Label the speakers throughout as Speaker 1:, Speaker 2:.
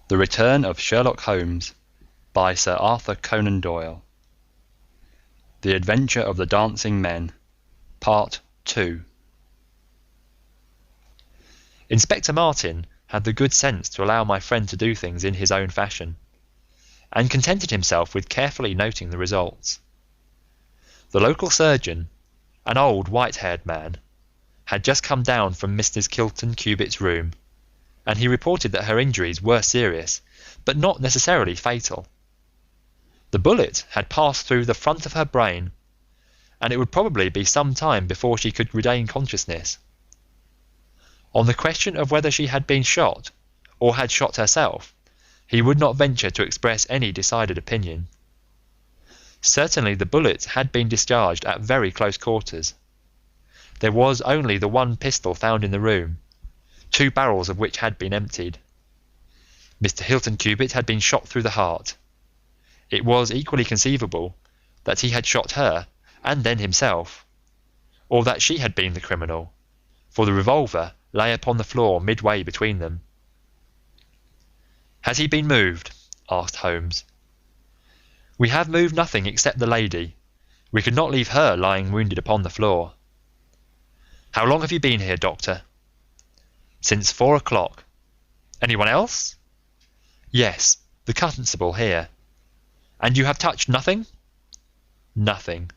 Speaker 1: The Return of Sherlock Holmes by Sir Arthur Conan Doyle. The Adventure of the Dancing Men, Part 2. Inspector Martin had the good sense to allow my friend to do things in his own fashion, and contented himself with carefully noting the results. The local surgeon, an old white-haired man, had just come down from Mrs. Kilton Cubit's room, and he reported that her injuries were serious, but not necessarily fatal. The bullet had passed through the front of her brain, and it would probably be some time before she could regain consciousness. On the question of whether she had been shot, or had shot herself, he would not venture to express any decided opinion. Certainly the bullet had been discharged at very close quarters. There was only the one pistol found in the room, 2 barrels of which had been emptied. Mr. Hilton Cubit had been shot through the heart. It was equally conceivable that he had shot her and then himself, or that she had been the criminal, for the revolver lay upon the floor midway between them. "Has he been moved?" asked Holmes. "We have moved nothing except the lady. We could not leave her lying wounded upon the floor." "How long have you been here, doctor?" "Since 4 o'clock. Anyone else?" "Yes, the constable here." "And you have touched nothing?" "Nothing."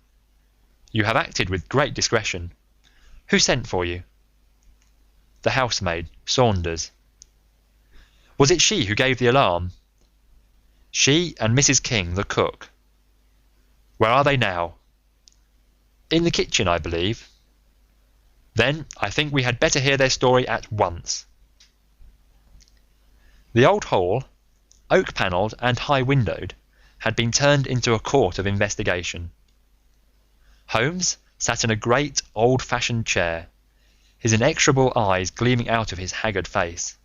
Speaker 1: "You have acted with great discretion. Who sent for you?" "The housemaid, Saunders." "Was it she who gave the alarm?" "She and Mrs. King, the cook." "Where are they now?" "In the kitchen, I believe." "Then I think we had better hear their story at once." The old hall, oak-panelled and high-windowed, had been turned into a court of investigation. Holmes sat in a great old-fashioned chair, his inexorable eyes gleaming out of his haggard face.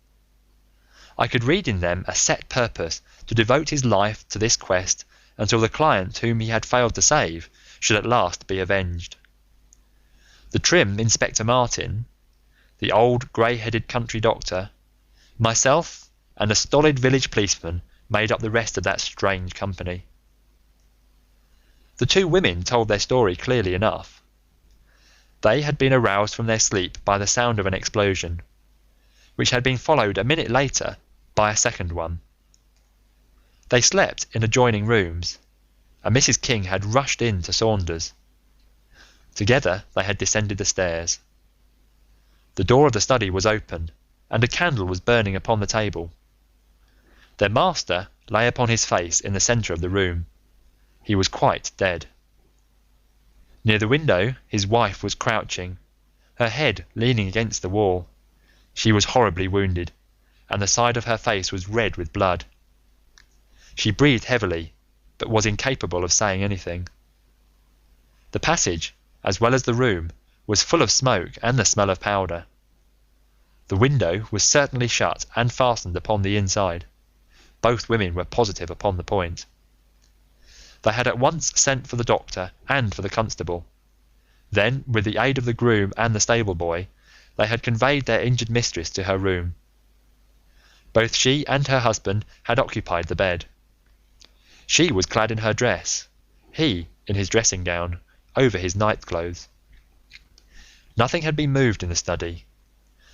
Speaker 1: I could read in them a set purpose to devote his life to this quest until the client whom he had failed to save should at last be avenged. The trim Inspector Martin, the old grey-headed country doctor, myself, and a stolid village policeman made up the rest of that strange company. The 2 women told their story clearly enough. They had been aroused from their sleep by the sound of an explosion, which had been followed a minute later by a second one. They slept in adjoining rooms, and Mrs. King had rushed in to Saunders. Together they had descended the stairs. The door of the study was open, and a candle was burning upon the table. Their master lay upon his face in the centre of the room. He was quite dead. Near the window his wife was crouching, her head leaning against the wall. She was horribly wounded, and the side of her face was red with blood. She breathed heavily, but was incapable of saying anything. The passage, as well as the room, was full of smoke and the smell of powder. The window was certainly shut and fastened upon the inside. Both women were positive upon the point. They had at once sent for the doctor and for the constable. Then, with the aid of the groom and the stable boy, they had conveyed their injured mistress to her room. Both she and her husband had occupied the bed. She was clad in her dress, he in his dressing gown, over his nightclothes. Nothing had been moved in the study.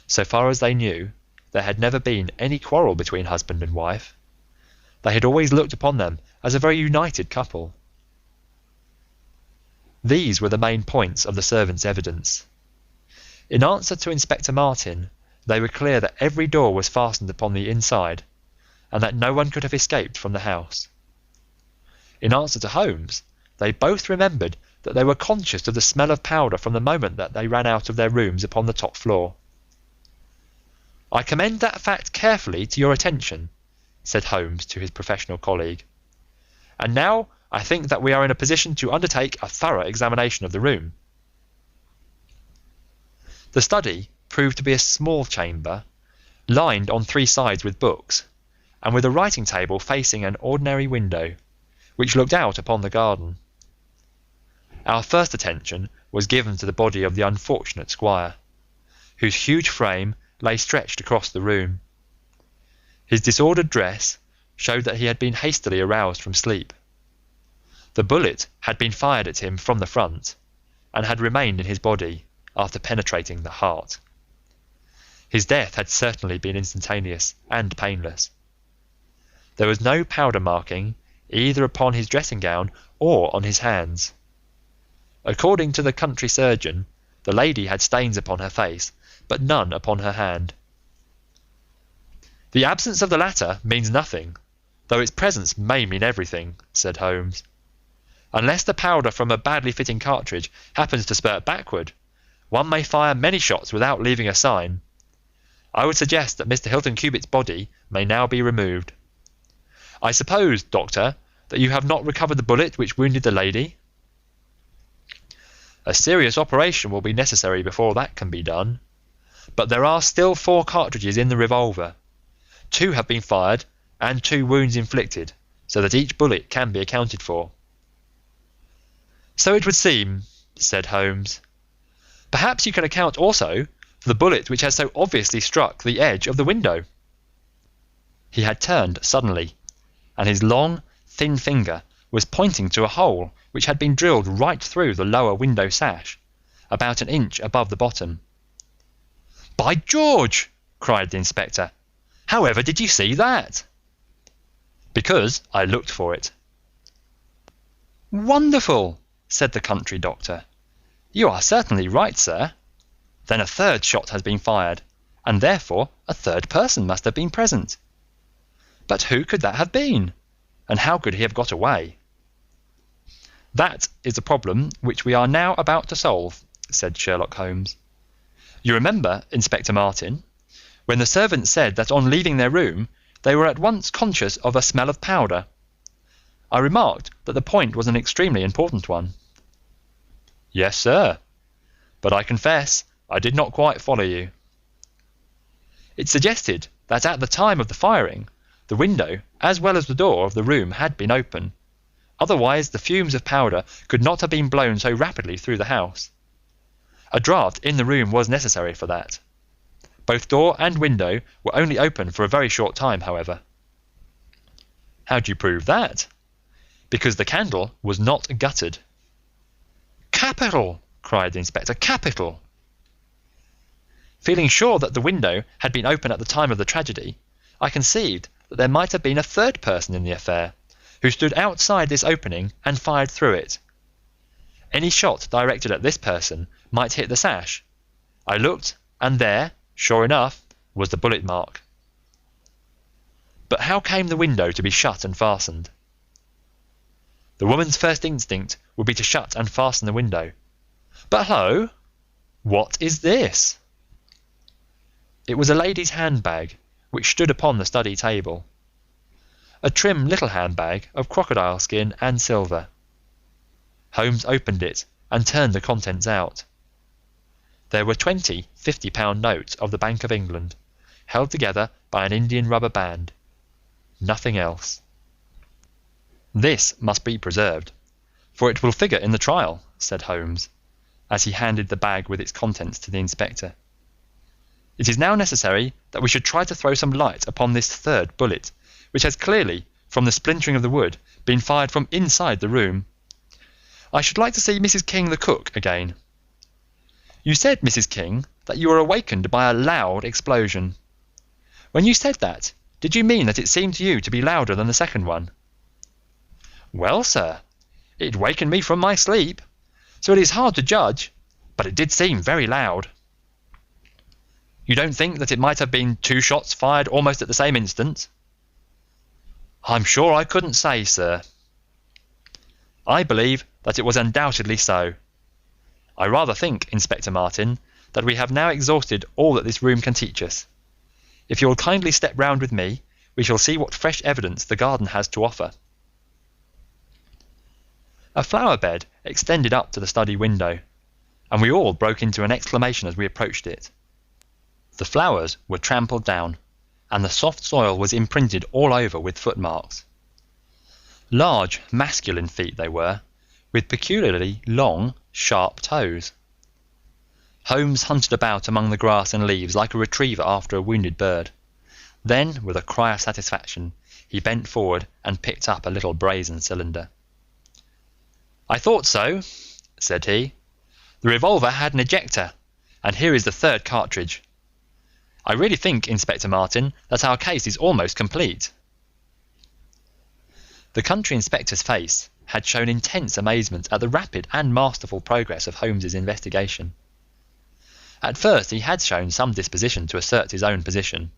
Speaker 1: So far as they knew, there had never been any quarrel between husband and wife. They had always looked upon them as a very united couple. These were the main points of the servants' evidence. In answer to Inspector Martin, they were clear that every door was fastened upon the inside, and that no one could have escaped from the house. In answer to Holmes, they both remembered that they were conscious of the smell of powder from the moment that they ran out of their rooms upon the top floor. "I commend that fact carefully to your attention," said Holmes to his professional colleague, "and now I think that we are in a position to undertake a thorough examination of the room." The study proved to be a small chamber, lined on 3 sides with books, and with a writing table facing an ordinary window, which looked out upon the garden. Our first attention was given to the body of the unfortunate squire, whose huge frame lay stretched across the room. His disordered dress showed that he had been hastily aroused from sleep. The bullet had been fired at him from the front, and had remained in his body after penetrating the heart. His death had certainly been instantaneous and painless. There was no powder marking either upon his dressing gown or on his hands. According to the country surgeon, the lady had stains upon her face, but none upon her hand. "The absence of the latter means nothing, though its presence may mean everything," said Holmes. "Unless the powder from a badly fitting cartridge happens to spurt backward, one may fire many shots without leaving a sign. I would suggest that Mr. Hilton Cubit's body may now be removed. I suppose, Doctor, that you have not recovered the bullet which wounded the lady?" "A serious operation will be necessary before that can be done, but there are still 4 cartridges in the revolver. 2 have been fired and 2 wounds inflicted, so that each bullet can be accounted for." "So it would seem," said Holmes. "Perhaps you can account also for the bullet which has so obviously struck the edge of the window." He had turned suddenly, and his long, thin finger was pointing to a hole which had been drilled right through the lower window sash, about an inch above the bottom. "By George!" cried the inspector. "However did you see that?" "Because I looked for it." "Wonderful!" said the country doctor. "You are certainly right, sir. Then a 3rd shot has been fired, and therefore a 3rd person must have been present. But who could that have been, and how could he have got away?" "That is the problem which we are now about to solve," said Sherlock Holmes. "You remember, Inspector Martin, when the servants said that on leaving their room they were at once conscious of a smell of powder. I remarked that the point was an extremely important one." "Yes, sir, but I confess I did not quite follow you." "It suggested that at the time of the firing, the window as well as the door of the room had been open, otherwise the fumes of powder could not have been blown so rapidly through the house. A draught in the room was necessary for that. Both door and window were only open for a very short time, however." "How do you prove that?" "Because the candle was not guttered." "Capital!" cried the inspector. "Capital!" "Feeling sure that the window had been open at the time of the tragedy, I conceived that there might have been a 3rd person in the affair, who stood outside this opening and fired through it. Any shot directed at this person might hit the sash. I looked, and there, sure enough, was the bullet mark." "But how came the window to be shut and fastened?" "The woman's first instinct would be to shut and fasten the window. But ho! What is this?" It was a lady's handbag which stood upon the study table. A trim little handbag of crocodile skin and silver. Holmes opened it and turned the contents out. There were 20 £50 notes of the Bank of England, held together by an Indian rubber band. Nothing else. "This must be preserved, for it will figure in the trial," said Holmes, as he handed the bag with its contents to the inspector. "It is now necessary that we should try to throw some light upon this 3rd bullet, which has clearly, from the splintering of the wood, been fired from inside the room. I should like to see Mrs. King, the cook, again. You said, Mrs. King, that you were awakened by a loud explosion. When you said that, did you mean that it seemed to you to be louder than the 2nd one?" "Well, sir, it wakened me from my sleep, so it is hard to judge, but it did seem very loud." "You don't think that it might have been 2 shots fired almost at the same instant?" "I'm sure I couldn't say, sir." "I believe that it was undoubtedly so. I rather think, Inspector Martin, that we have now exhausted all that this room can teach us. If you will kindly step round with me, we shall see what fresh evidence the garden has to offer." A flower bed extended up to the study window, and we all broke into an exclamation as we approached it. The flowers were trampled down, and the soft soil was imprinted all over with footmarks. Large masculine feet they were, with peculiarly long, sharp toes. Holmes hunted about among the grass and leaves like a retriever after a wounded bird. Then, with a cry of satisfaction, he bent forward and picked up a little brazen cylinder. "I thought so," said he. "The revolver had an ejector, and here is the third cartridge. I really think, Inspector Martin, that our case is almost complete." The country inspector's face had shown intense amazement at the rapid and masterful progress of Holmes's investigation. At first he had shown some disposition to assert his own position,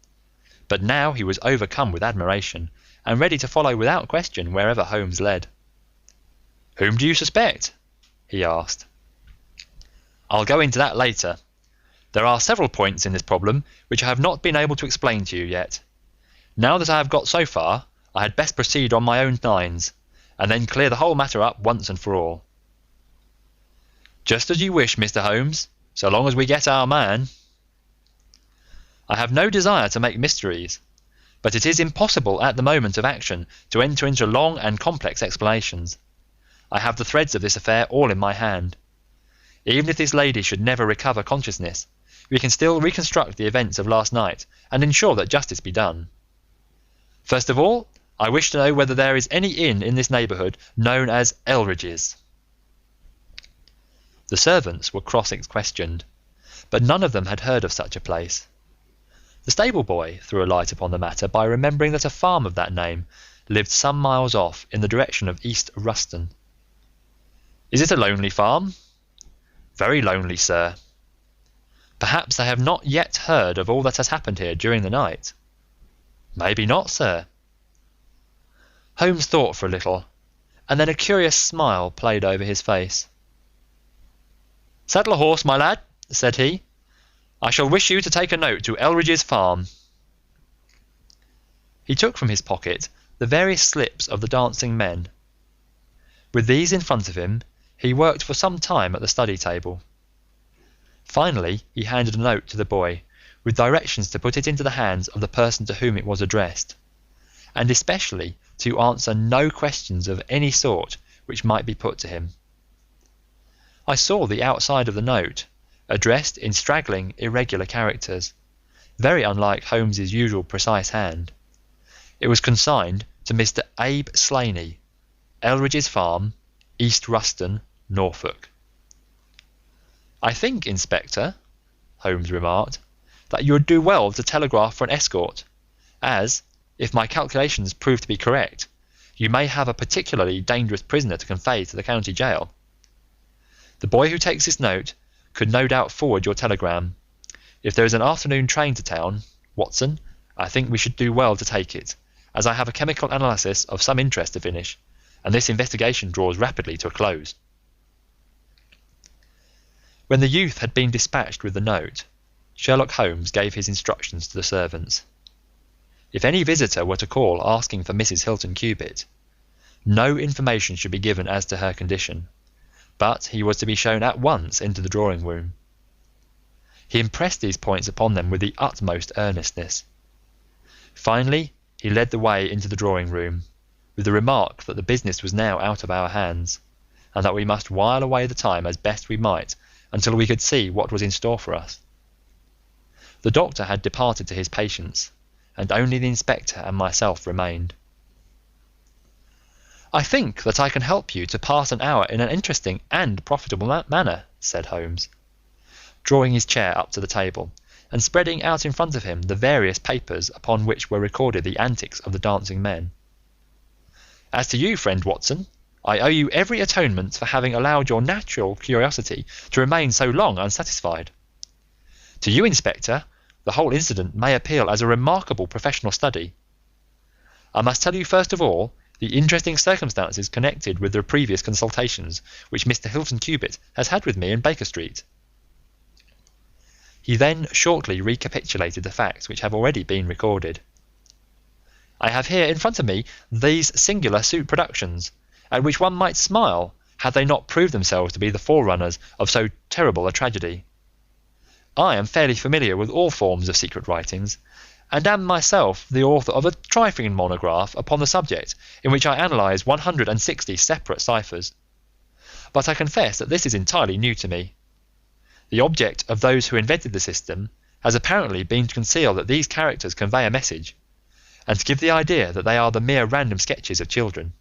Speaker 1: but now he was overcome with admiration and ready to follow without question wherever Holmes led. "Whom do you suspect?" he asked. "I'll go into that later. There are several points in this problem which I have not been able to explain to you yet. Now that I have got so far, I had best proceed on my own lines, and then clear the whole matter up once and for all." "Just as you wish, Mr. Holmes, so long as we get our man." "I have no desire to make mysteries, but it is impossible at the moment of action to enter into long and complex explanations. I have the threads of this affair all in my hand. Even if this lady should never recover consciousness, we can still reconstruct the events of last night and ensure that justice be done. First of all, I wish to know whether there is any inn in this neighbourhood known as Elridge's." The servants were cross-questioned, but none of them had heard of such a place. The stable boy threw a light upon the matter by remembering that a farm of that name lived some miles off in the direction of East Ruston. "Is it a lonely farm?" "Very lonely, sir." "Perhaps they have not yet heard of all that has happened here during the night." "Maybe not, sir." Holmes thought for a little, and then a curious smile played over his face. "Saddle a horse, my lad," said he. "I shall wish you to take a note to Elridge's farm." He took from his pocket the various slips of the dancing men. With these in front of him, he worked for some time at the study table. Finally, he handed a note to the boy, with directions to put it into the hands of the person to whom it was addressed, and especially to answer no questions of any sort which might be put to him. I saw the outside of the note, addressed in straggling, irregular characters, very unlike Holmes's usual precise hand. It was consigned to Mr. Abe Slaney, Elridge's Farm, East Ruston, Norfolk. "I think, Inspector," Holmes remarked, "that you would do well to telegraph for an escort, as, if my calculations prove to be correct, you may have a particularly dangerous prisoner to convey to the county jail. The boy who takes this note could no doubt forward your telegram. If there is an afternoon train to town, Watson, I think we should do well to take it, as I have a chemical analysis of some interest to finish, and this investigation draws rapidly to a close." When the youth had been dispatched with the note, Sherlock Holmes gave his instructions to the servants. If any visitor were to call asking for Mrs. Hilton Cubitt, no information should be given as to her condition, but he was to be shown at once into the drawing room. He impressed these points upon them with the utmost earnestness. Finally, he led the way into the drawing room, with the remark that the business was now out of our hands, and that we must while away the time as best we might until we could see what was in store for us. The doctor had departed to his patients, and only the inspector and myself remained. "I think that I can help you to pass an hour in an interesting and profitable manner," said Holmes, drawing his chair up to the table and spreading out in front of him the various papers upon which were recorded the antics of the dancing men. "As to you, friend Watson, I owe you every atonement for having allowed your natural curiosity to remain so long unsatisfied. To you, Inspector, the whole incident may appeal as a remarkable professional study. I must tell you first of all the interesting circumstances connected with the previous consultations which Mr. Hilton Cubitt has had with me in Baker Street." He then shortly recapitulated the facts which have already been recorded. "I have here in front of me these singular suit productions, at which one might smile had they not proved themselves to be the forerunners of so terrible a tragedy. I am fairly familiar with all forms of secret writings, and am myself the author of a trifling monograph upon the subject in which I analyse 160 separate ciphers, but I confess that this is entirely new to me. The object of those who invented the system has apparently been to conceal that these characters convey a message, and to give the idea that they are the mere random sketches of children.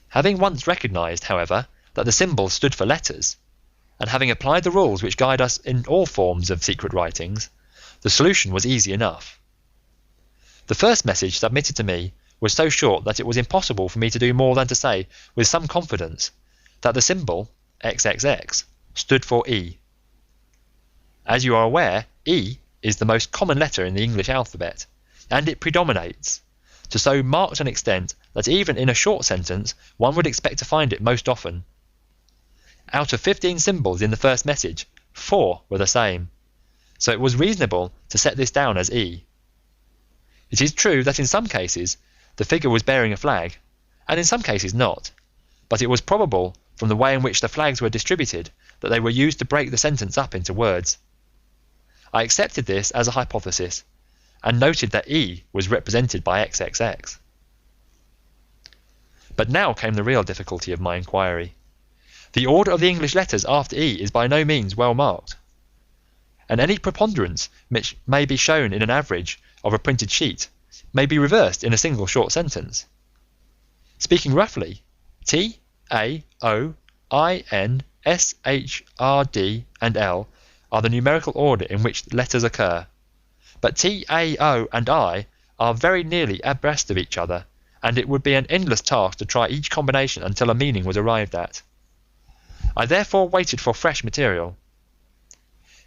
Speaker 1: Having once recognised, however, that the symbols stood for letters, and having applied the rules which guide us in all forms of secret writings, the solution was easy enough. The first message submitted to me was so short that it was impossible for me to do more than to say with some confidence that the symbol XXX stood for E. As you are aware, E is the most common letter in the English alphabet, and it predominates to so marked an extent that even in a short sentence one would expect to find it most often. Out of 15 symbols in the first message, 4 were the same, so it was reasonable to set this down as E. It is true that in some cases the figure was bearing a flag, and in some cases not, but it was probable from the way in which the flags were distributed that they were used to break the sentence up into words. I accepted this as a hypothesis, and noted that E was represented by XXX. But now came the real difficulty of my inquiry. The order of the English letters after E is by no means well marked, and any preponderance which may be shown in an average of a printed sheet may be reversed in a single short sentence. Speaking roughly, T, A, O, I, N, S, H, R, D, and L are the numerical order in which letters occur, but T, A, O, and I are very nearly abreast of each other, and it would be an endless task to try each combination until a meaning was arrived at. I therefore waited for fresh material.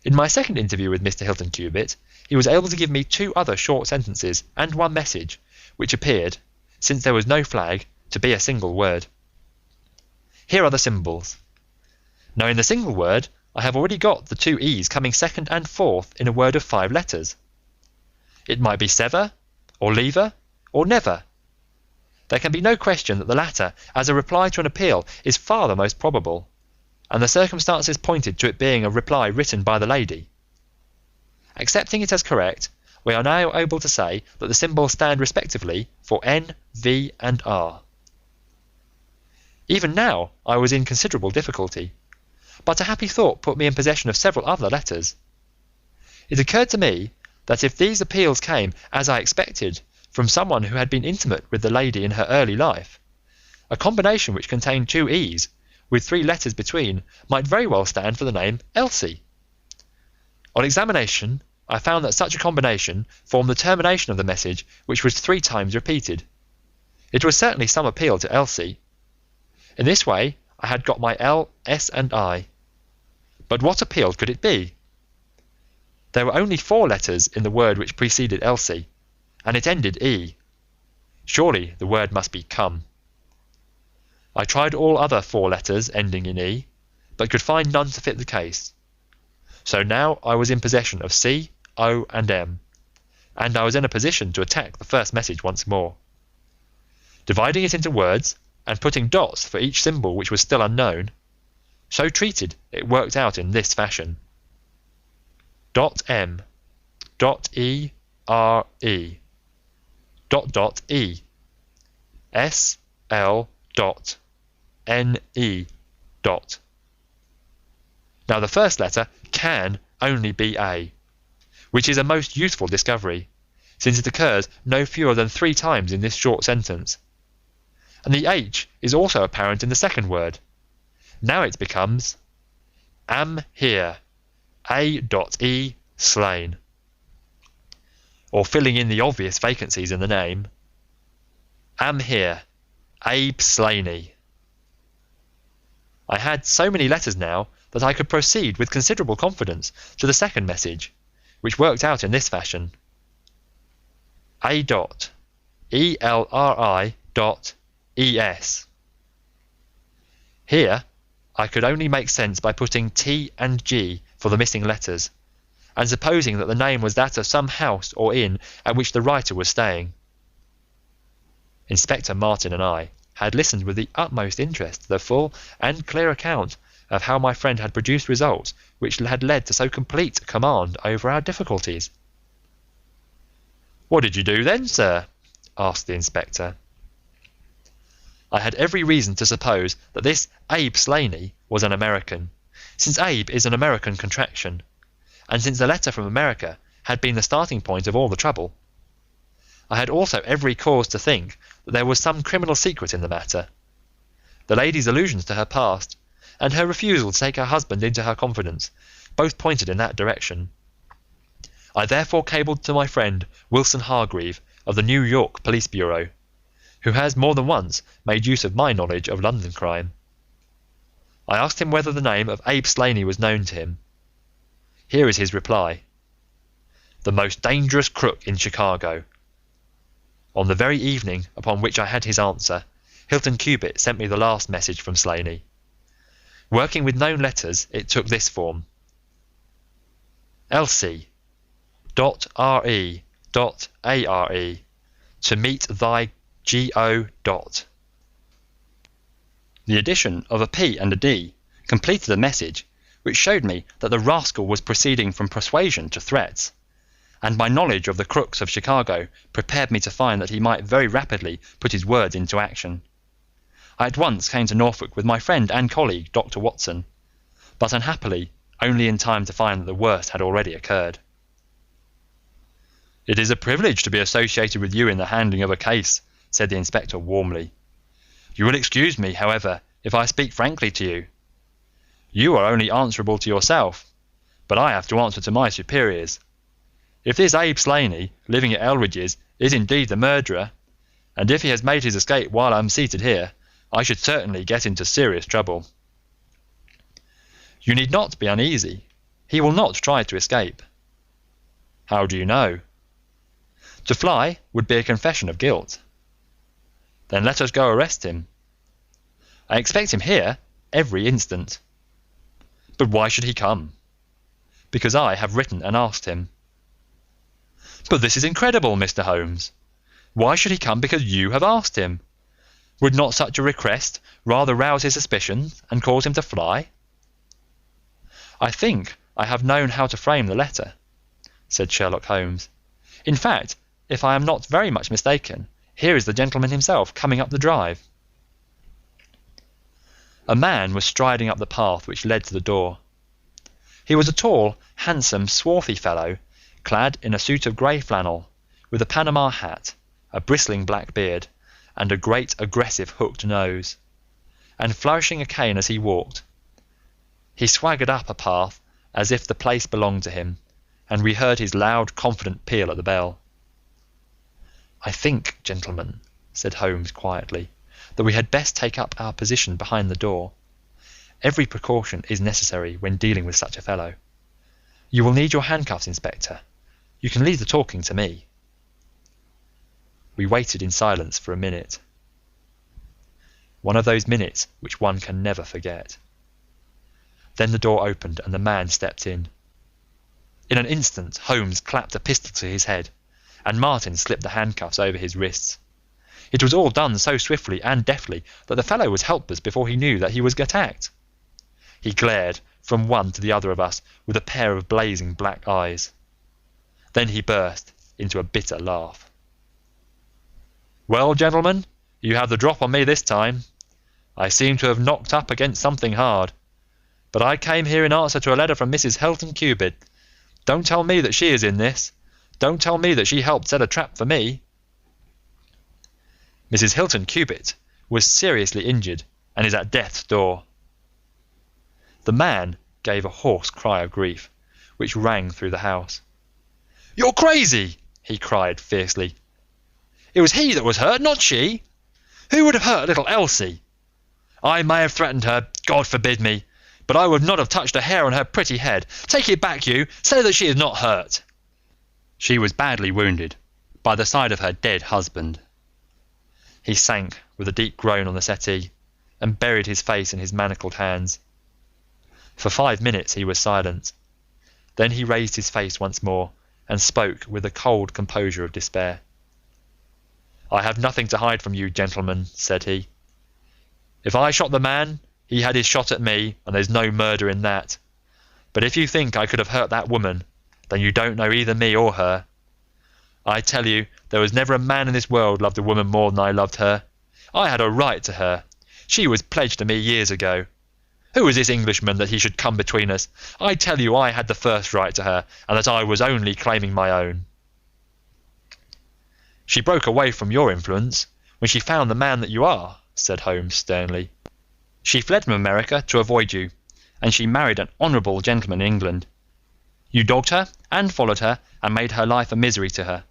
Speaker 1: In my second interview with Mr. Hilton Cubitt, he was able to give me 2 other short sentences and 1 message, which appeared, since there was no flag, to be a single word. Here are the symbols. Now in the single word, I have already got the 2 E's coming second and fourth in a word of 5 letters. It might be sever, or lever, or never. There can be no question that the latter, as a reply to an appeal, is far the most probable, and the circumstances pointed to it being a reply written by the lady. Accepting it as correct, we are now able to say that the symbols stand respectively for N, V, and R. Even now I was in considerable difficulty, but a happy thought put me in possession of several other letters. It occurred to me that if these appeals came, as I expected, from someone who had been intimate with the lady in her early life, a combination which contained 2 E's, with 3 letters between, might very well stand for the name Elsie. On examination, I found that such a combination formed the termination of the message, which was 3 times repeated. It was certainly some appeal to Elsie. In this way, I had got my L, S, and I. But what appeal could it be? There were only 4 letters in the word which preceded Elsie, and it ended E. Surely the word must be come. I tried all other 4 letters ending in E, but could find none to fit the case. So now I was in possession of C, O, and M, and I was in a position to attack the first message once more. Dividing it into words, and putting dots for each symbol which was still unknown, so treated it worked out in this fashion. Dot M, dot E, R, E, dot dot E, S, L, dot, N, E, dot. Now the first letter can only be A, which is a most useful discovery, since it occurs no fewer than 3 times in this short sentence, and the H is also apparent in the second word. Now it becomes am here, A.E slain, or filling in the obvious vacancies in the name, am here, Abe Slaney. I had so many letters now that I could proceed with considerable confidence to the second message, which worked out in this fashion. A. E.L.R.I. E.S. Here I could only make sense by putting T and G for the missing letters, and supposing that the name was that of some house or inn at which the writer was staying. Inspector Martin and I had listened with the utmost interest to the full and clear account of how my friend had produced results which had led to so complete a command over our difficulties. "What did you do then, sir?" asked the inspector. I had every reason to suppose that this Abe Slaney was an American, since Abe is an American contraction, and since the letter from America had been the starting point of all the trouble, I had also every cause to think that there was some criminal secret in the matter. The lady's allusions to her past, and her refusal to take her husband into her confidence, both pointed in that direction. I therefore cabled to my friend Wilson Hargreave of the New York Police Bureau, who has more than once made use of my knowledge of London crime. I asked him whether the name of Abe Slaney was known to him. Here is his reply: "The most dangerous crook in Chicago." On the very evening upon which I had his answer, Hilton Cubitt sent me the last message from Slaney. Working with known letters, it took this form: Elsie.re.are to meet thy G.O. The addition of a P and a D completed the message, which showed me that the rascal was proceeding from persuasion to threats, and my knowledge of the crooks of Chicago prepared me to find that he might very rapidly put his words into action. I at once came to Norfolk with my friend and colleague, Dr. Watson, but unhappily only in time to find that the worst had already occurred. "It is a privilege to be associated with you in the handling of a case," said the inspector warmly. "You will excuse me, however, if I speak frankly to you. You are only answerable to yourself, but I have to answer to my superiors. If this Abe Slaney, living at Elridge's, is indeed the murderer, and if he has made his escape while I am seated here, I should certainly get into serious trouble." "You need not be uneasy. He will not try to escape." "How do you know?" "To fly would be a confession of guilt." "Then let us go arrest him." "I expect him here every instant." "But why should he come?" "Because I have written and asked him." "But this is incredible, Mr. Holmes. Why should he come because you have asked him? Would not such a request rather rouse his suspicions and cause him to fly?" "I think I have known how to frame the letter," said Sherlock Holmes. "In fact, if I am not very much mistaken, here is the gentleman himself coming up the drive." A man was striding up the path which led to the door. He was a tall, handsome, swarthy fellow, clad in a suit of grey flannel, with a Panama hat, a bristling black beard, and a great aggressive hooked nose, and flourishing a cane as he walked. He swaggered up a path as if the place belonged to him, and we heard his loud, confident peal at the bell. "I think, gentlemen," said Holmes quietly, "that we had best take up our position behind the door. Every precaution is necessary when dealing with such a fellow. You will need your handcuffs, Inspector. You can leave the talking to me." We waited in silence for a minute. One of those minutes which one can never forget. Then the door opened and the man stepped in. In an instant Holmes clapped a pistol to his head, and Martin slipped the handcuffs over his wrists. It was all done so swiftly and deftly that the fellow was helpless before he knew that he was attacked. He glared from one to the other of us with a pair of blazing black eyes. Then he burst into a bitter laugh. "Well, gentlemen, you have the drop on me this time. I seem to have knocked up against something hard, but I came here in answer to a letter from Mrs. Hilton Cubitt. Don't tell me that she is in this. Don't tell me that she helped set a trap for me." "Mrs. Hilton Cubitt was seriously injured and is at death's door." The man gave a hoarse cry of grief, which rang through the house. "You're crazy!" he cried fiercely. "It was he that was hurt, not she. Who would have hurt little Elsie? I may have threatened her, God forbid me, but I would not have touched a hair on her pretty head. Take it back, you. Say that she is not hurt." "She was badly wounded, by the side of her dead husband." He sank with a deep groan on the settee, and buried his face in his manacled hands. For 5 minutes he was silent. Then he raised his face once more, and spoke with the cold composure of despair. "I have nothing to hide from you, gentlemen," said he. "If I shot the man, he had his shot at me, and there's no murder in that. But if you think I could have hurt that woman, then you don't know either me or her. I tell you, there was never a man in this world loved a woman more than I loved her. I had a right to her. She was pledged to me years ago. Who is this Englishman that he should come between us? I tell you I had the first right to her, and that I was only claiming my own." "She broke away from your influence when she found the man that you are," said Holmes sternly. "She fled from America to avoid you, and she married an honourable gentleman in England. You dogged her and followed her and made her life a misery to her,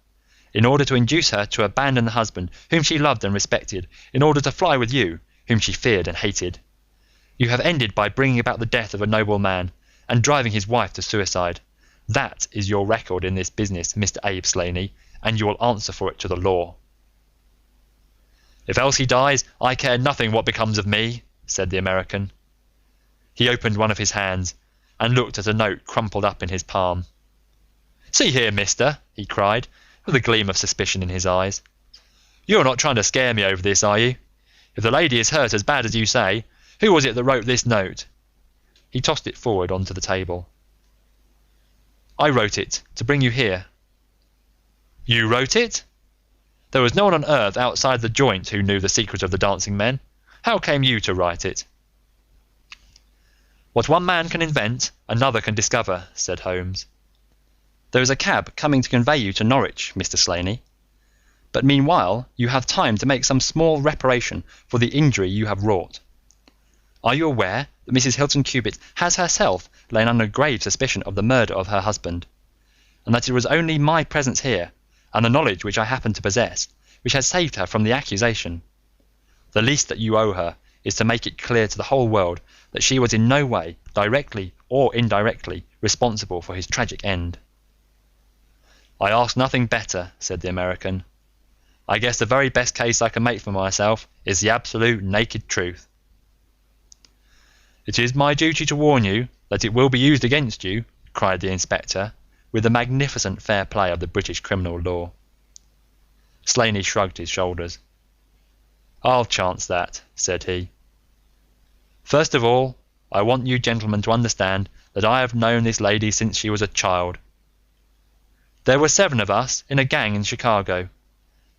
Speaker 1: in order to induce her to abandon the husband whom she loved and respected, in order to fly with you, whom she feared and hated. You have ended by bringing about the death of a noble man and driving his wife to suicide. That is your record in this business, Mr. Abe Slaney, and you will answer for it to the law." "If Elsie dies, I care nothing what becomes of me," said the American. He opened one of his hands and looked at a note crumpled up in his palm. "See here, mister," he cried, with a gleam of suspicion in his eyes. "You're not trying to scare me over this, are you? If the lady is hurt as bad as you say, who was it that wrote this note?" He tossed it forward onto the table. "I wrote it to bring you here." "You wrote it? There was no one on earth outside the joint who knew the secret of the dancing men. How came you to write it?" "What one man can invent, another can discover," said Holmes. "There is a cab coming to convey you to Norwich, Mr. Slaney, but meanwhile you have time to make some small reparation for the injury you have wrought. Are you aware that Mrs. Hilton Cubitt has herself lain under grave suspicion of the murder of her husband, and that it was only my presence here, and the knowledge which I happen to possess, which has saved her from the accusation? The least that you owe her is to make it clear to the whole world that she was in no way, directly or indirectly, responsible for his tragic end." "I ask nothing better," said the American. "I guess the very best case I can make for myself is the absolute naked truth." "It is my duty to warn you that it will be used against you," cried the inspector, with the magnificent fair play of the British criminal law. Slaney shrugged his shoulders. "I'll chance that," said he. "First of all, I want you gentlemen to understand that I have known this lady since she was a child. There were 7 of us in a gang in Chicago,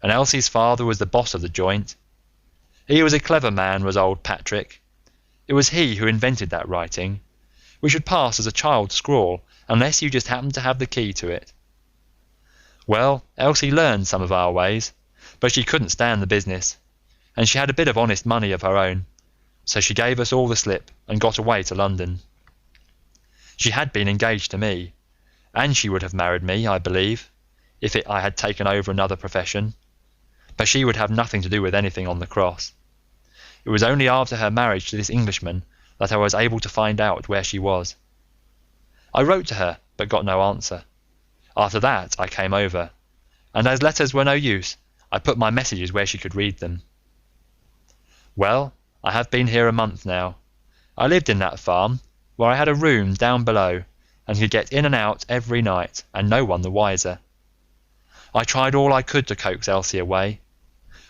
Speaker 1: and Elsie's father was the boss of the joint. He was a clever man, was old Patrick. It was he who invented that writing, which would pass as a child's scrawl unless you just happened to have the key to it. Well, Elsie learned some of our ways, but she couldn't stand the business, and she had a bit of honest money of her own, so she gave us all the slip and got away to London. She had been engaged to me, and she would have married me, I believe, if I had taken over another profession, but she would have nothing to do with anything on the cross. It was only after her marriage to this Englishman that I was able to find out where she was. I wrote to her, but got no answer. After that I came over, and as letters were no use, I put my messages where she could read them. Well, I have been here a month now. I lived in that farm, where I had a room down below, and could get in and out every night, and no one the wiser. I tried all I could to coax Elsie away.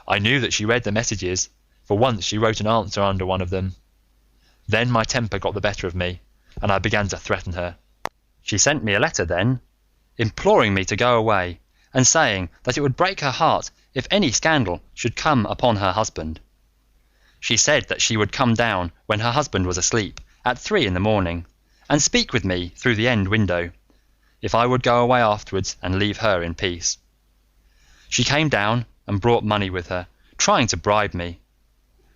Speaker 1: I knew that she read the messages, for once she wrote an answer under one of them. Then my temper got the better of me, and I began to threaten her. She sent me a letter then, imploring me to go away, and saying that it would break her heart if any scandal should come upon her husband. She said that she would come down when her husband was asleep at 3 in the morning, and speak with me through the end window, if I would go away afterwards and leave her in peace. She came down and brought money with her, trying to bribe me.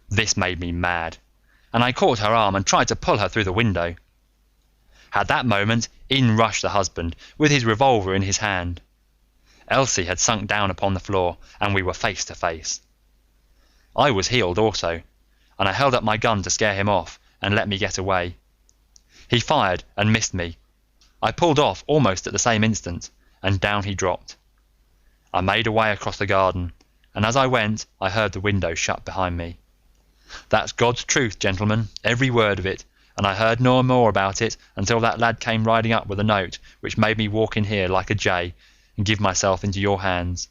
Speaker 1: This made me mad, and I caught her arm and tried to pull her through the window. At that moment in rushed the husband, with his revolver in his hand. Elsie had sunk down upon the floor, and we were face to face. I was healed also, and I held up my gun to scare him off and let me get away. He fired and missed me. I pulled off almost at the same instant, and down he dropped. I made away across the garden, and as I went I heard the window shut behind me. That's God's truth, gentlemen, every word of it, and I heard no more about it until that lad came riding up with a note which made me walk in here like a jay and give myself into your hands."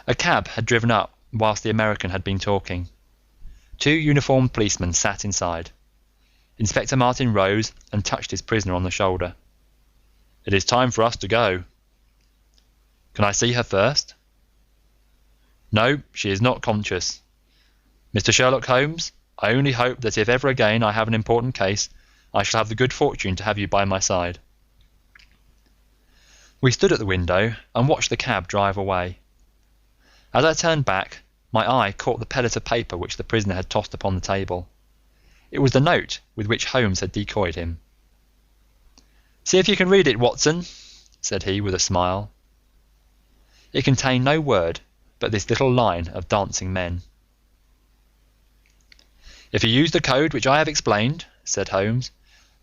Speaker 1: A cab had driven up whilst the American had been talking. 2 uniformed policemen sat inside. Inspector Martin rose and touched his prisoner on the shoulder. "It is time for us to go." "Can I see her first?" "No, she is not conscious. Mr. Sherlock Holmes, I only hope that if ever again I have an important case, I shall have the good fortune to have you by my side." We stood at the window and watched the cab drive away. As I turned back, my eye caught the pellet of paper which the prisoner had tossed upon the table. It was the note with which Holmes had decoyed him. "See if you can read it, Watson," said he with a smile. It contained no word but this little line of dancing men. "If you use the code which I have explained," said Holmes,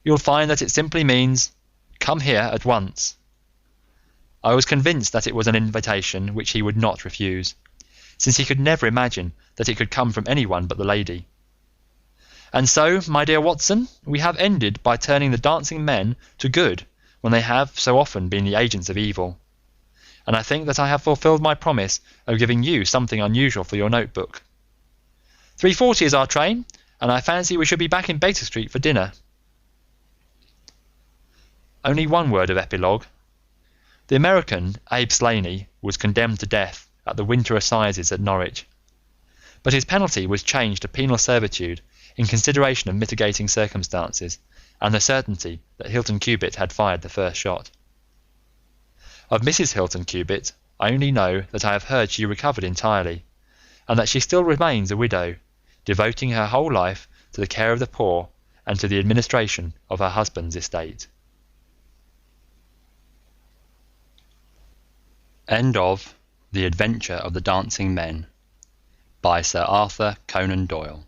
Speaker 1: "you'll find that it simply means, 'Come here at once.'" I was convinced that it was an invitation which he would not refuse, since he could never imagine that it could come from anyone but the lady. "And so, my dear Watson, we have ended by turning the dancing men to good when they have so often been the agents of evil, and I think that I have fulfilled my promise of giving you something unusual for your notebook. 3:40 is our train, and I fancy we should be back in Baker Street for dinner." Only one word of epilogue. The American, Abe Slaney, was condemned to death at the Winter Assizes at Norwich, but his penalty was changed to penal servitude in consideration of mitigating circumstances and the certainty that Hilton Cubitt had fired the first shot. Of Mrs. Hilton Cubitt, I only know that I have heard she recovered entirely, and that she still remains a widow, devoting her whole life to the care of the poor and to the administration of her husband's estate. End of The Adventure of the Dancing Men by Sir Arthur Conan Doyle.